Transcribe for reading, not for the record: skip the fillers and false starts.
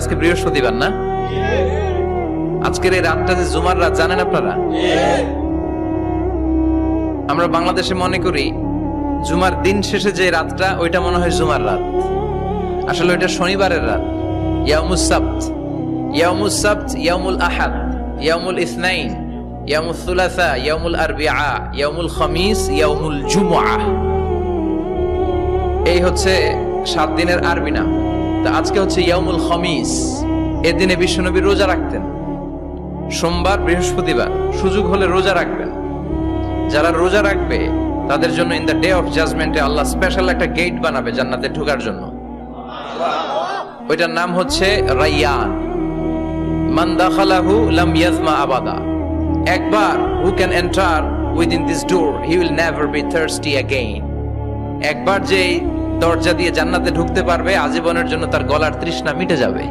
আজকে বৃহস্পতিবার না? আজকের এই রাতটা যে জুমার রাত জানেন আপনারা? আমরা বাংলাদেশে মনে করি জুমার দিন শেষে যে রাতটা ওইটা মনে হয় জুমার রাত, আসলে ওইটা শনিবারের রাত। ইয়াউমুস সাবত, ইয়াউমুস সাবত, ইয়াউমুল আহাদ, ইয়াউমুল ইসনাইন, ইয়াউমুল সুলাসা, ইয়াউমুল আরবিআ, ইয়াউমুল খামিস, ইয়াউমুল জুমআ। এই হচ্ছে 7 দিনের আরবি নাম। তা আজকে হচ্ছে ইয়াউমুল খামিস। এদিনে বিশ্বনবী রোজা রাখতেন, সোমবার বৃহস্পতিবার সুযোগ হলে রোজা রাখবেন। যারা রোজা রাখবে তাদের জন্য ইন দ্য ডে অফ জাজমেন্টে আল্লাহ স্পেশাল একটা গেট বানাবে জান্নাতে ঢোকার জন্য। ওইটার নাম হচ্ছে রাইয়ান। মান দাখালাহু লাম ইয়াজমা আবাদা। একবার who can enter within this door he will never be thirsty again. একবার যে দরজা দিয়ে জান্নাতে ঢুকতে পারবে আজীবনের জন্য তার গলার তৃষ্ণা মিটে যাবে।